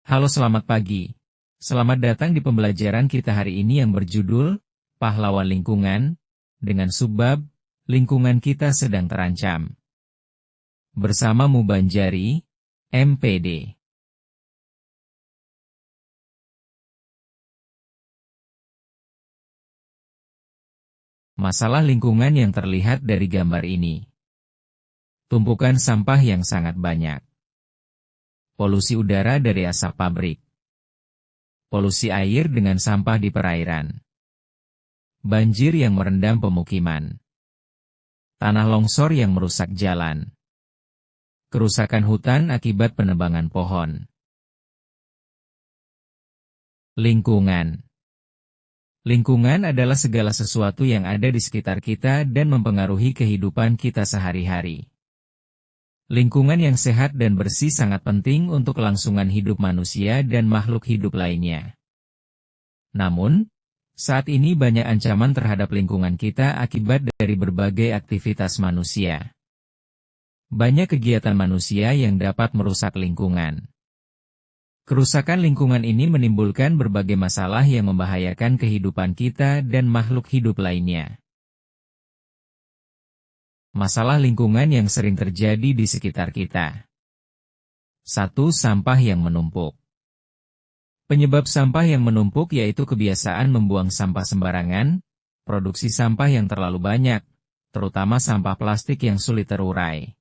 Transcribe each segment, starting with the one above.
Halo, selamat pagi. Selamat datang di pembelajaran kita hari ini yang berjudul Pahlawan Lingkungan, dengan subbab Lingkungan Kita Sedang Terancam. Bersama Mubanjari, MPD. Masalah lingkungan yang terlihat dari gambar ini. Tumpukan sampah yang sangat banyak. Polusi udara dari asap pabrik. Polusi air dengan sampah di perairan. Banjir yang merendam pemukiman. Tanah longsor yang merusak jalan. Kerusakan hutan akibat penebangan pohon. Lingkungan. Lingkungan adalah segala sesuatu yang ada di sekitar kita dan mempengaruhi kehidupan kita sehari-hari. Lingkungan yang sehat dan bersih sangat penting untuk kelangsungan hidup manusia dan makhluk hidup lainnya. Namun, saat ini banyak ancaman terhadap lingkungan kita akibat dari berbagai aktivitas manusia. Banyak kegiatan manusia yang dapat merusak lingkungan. Kerusakan lingkungan ini menimbulkan berbagai masalah yang membahayakan kehidupan kita dan makhluk hidup lainnya. Masalah lingkungan yang sering terjadi di sekitar kita. 1. Sampah yang menumpuk. Penyebab sampah yang menumpuk yaitu kebiasaan membuang sampah sembarangan, produksi sampah yang terlalu banyak, terutama sampah plastik yang sulit terurai.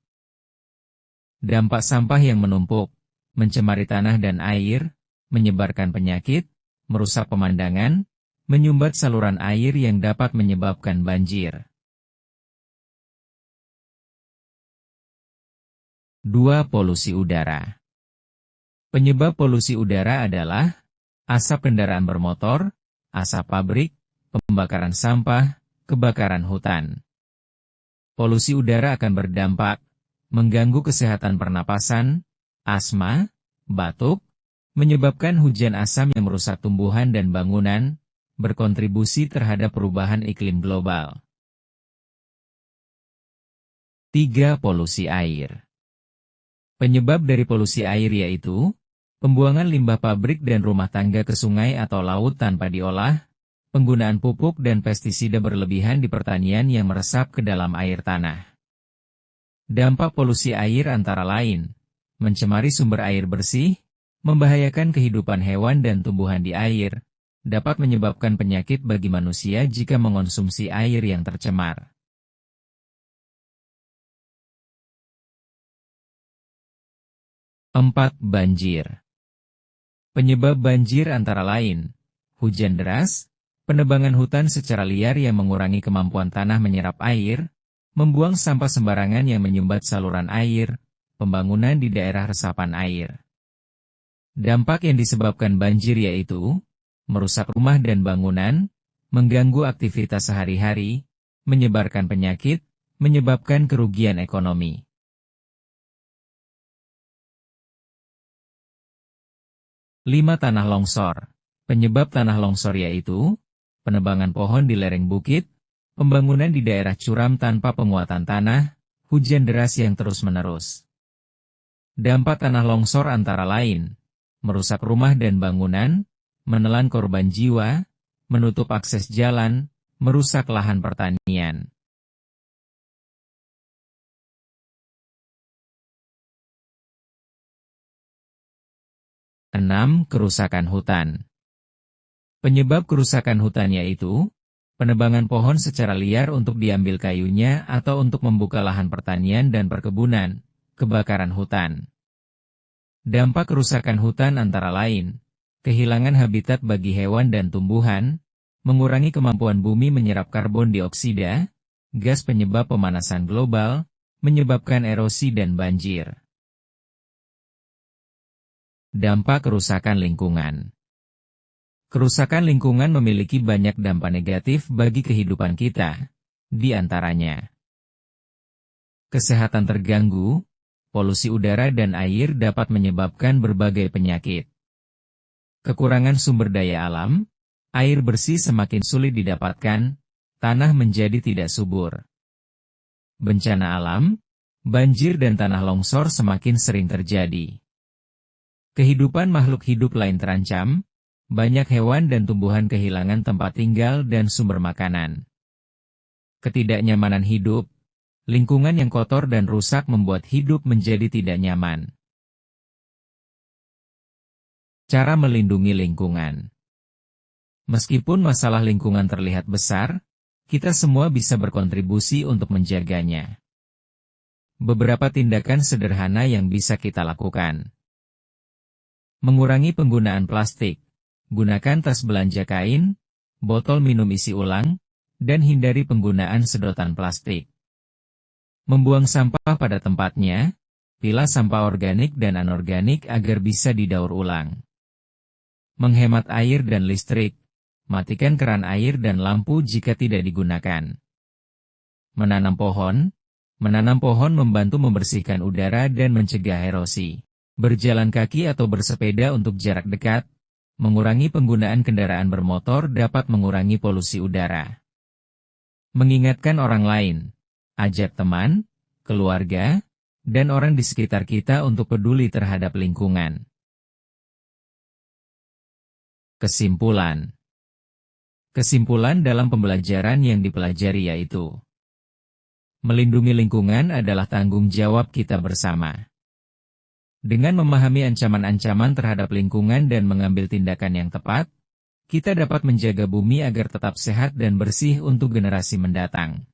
Dampak sampah yang menumpuk, mencemari tanah dan air, menyebarkan penyakit, merusak pemandangan, menyumbat saluran air yang dapat menyebabkan banjir. 2. Polusi udara. Penyebab polusi udara adalah asap kendaraan bermotor, asap pabrik, pembakaran sampah, kebakaran hutan. Polusi udara akan berdampak, mengganggu kesehatan pernapasan, asma, batuk, menyebabkan hujan asam yang merusak tumbuhan dan bangunan, berkontribusi terhadap perubahan iklim global. 3. Polusi air. Penyebab dari polusi air yaitu pembuangan limbah pabrik dan rumah tangga ke sungai atau laut tanpa diolah, penggunaan pupuk dan pestisida berlebihan di pertanian yang meresap ke dalam air tanah. Dampak polusi air antara lain, mencemari sumber air bersih, membahayakan kehidupan hewan dan tumbuhan di air, dapat menyebabkan penyakit bagi manusia jika mengonsumsi air yang tercemar. 4. Banjir. Penyebab banjir antara lain, hujan deras, penebangan hutan secara liar yang mengurangi kemampuan tanah menyerap air, membuang sampah sembarangan yang menyumbat saluran air, pembangunan di daerah resapan air. Dampak yang disebabkan banjir yaitu, merusak rumah dan bangunan, mengganggu aktivitas sehari-hari, menyebarkan penyakit, menyebabkan kerugian ekonomi. 5. Tanah longsor. Penyebab tanah longsor yaitu, penebangan pohon di lereng bukit, pembangunan di daerah curam tanpa penguatan tanah, hujan deras yang terus-menerus. Dampak tanah longsor antara lain, merusak rumah dan bangunan, menelan korban jiwa, menutup akses jalan, merusak lahan pertanian. 6. Kerusakan hutan. Penyebab kerusakan hutan yaitu, penebangan pohon secara liar untuk diambil kayunya atau untuk membuka lahan pertanian dan perkebunan, kebakaran hutan. Dampak kerusakan hutan antara lain, kehilangan habitat bagi hewan dan tumbuhan, mengurangi kemampuan bumi menyerap karbon dioksida, gas penyebab pemanasan global, menyebabkan erosi dan banjir. Dampak kerusakan lingkungan. Kerusakan lingkungan memiliki banyak dampak negatif bagi kehidupan kita, di antaranya kesehatan terganggu, polusi udara dan air dapat menyebabkan berbagai penyakit. Kekurangan sumber daya alam, air bersih semakin sulit didapatkan, tanah menjadi tidak subur. Bencana alam, banjir dan tanah longsor semakin sering terjadi. Kehidupan makhluk hidup lain terancam, banyak hewan dan tumbuhan kehilangan tempat tinggal dan sumber makanan. Ketidaknyamanan hidup, lingkungan yang kotor dan rusak membuat hidup menjadi tidak nyaman. Cara melindungi lingkungan. Meskipun masalah lingkungan terlihat besar, kita semua bisa berkontribusi untuk menjaganya. Beberapa tindakan sederhana yang bisa kita lakukan. Mengurangi penggunaan plastik. Gunakan tas belanja kain, botol minum isi ulang, dan hindari penggunaan sedotan plastik. Membuang sampah pada tempatnya, pilah sampah organik dan anorganik agar bisa didaur ulang. Menghemat air dan listrik. Matikan keran air dan lampu jika tidak digunakan. Menanam pohon. Menanam pohon membantu membersihkan udara dan mencegah erosi. Berjalan kaki atau bersepeda untuk jarak dekat. Mengurangi penggunaan kendaraan bermotor dapat mengurangi polusi udara. Mengingatkan orang lain. Ajak teman, keluarga, dan orang di sekitar kita untuk peduli terhadap lingkungan. Kesimpulan. Kesimpulan dalam pembelajaran yang dipelajari yaitu, melindungi lingkungan adalah tanggung jawab kita bersama. Dengan memahami ancaman-ancaman terhadap lingkungan dan mengambil tindakan yang tepat, kita dapat menjaga bumi agar tetap sehat dan bersih untuk generasi mendatang.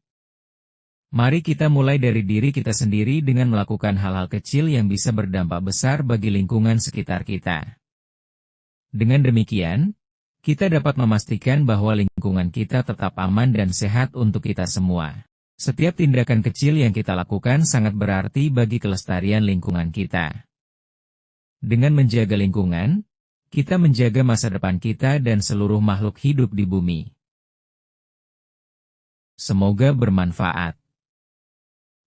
Mari kita mulai dari diri kita sendiri dengan melakukan hal-hal kecil yang bisa berdampak besar bagi lingkungan sekitar kita. Dengan demikian, kita dapat memastikan bahwa lingkungan kita tetap aman dan sehat untuk kita semua. Setiap tindakan kecil yang kita lakukan sangat berarti bagi kelestarian lingkungan kita. Dengan menjaga lingkungan, kita menjaga masa depan kita dan seluruh makhluk hidup di bumi. Semoga bermanfaat.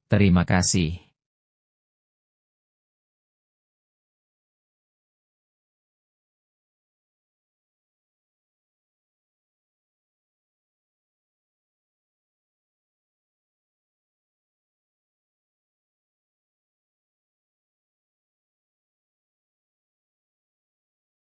Terima kasih.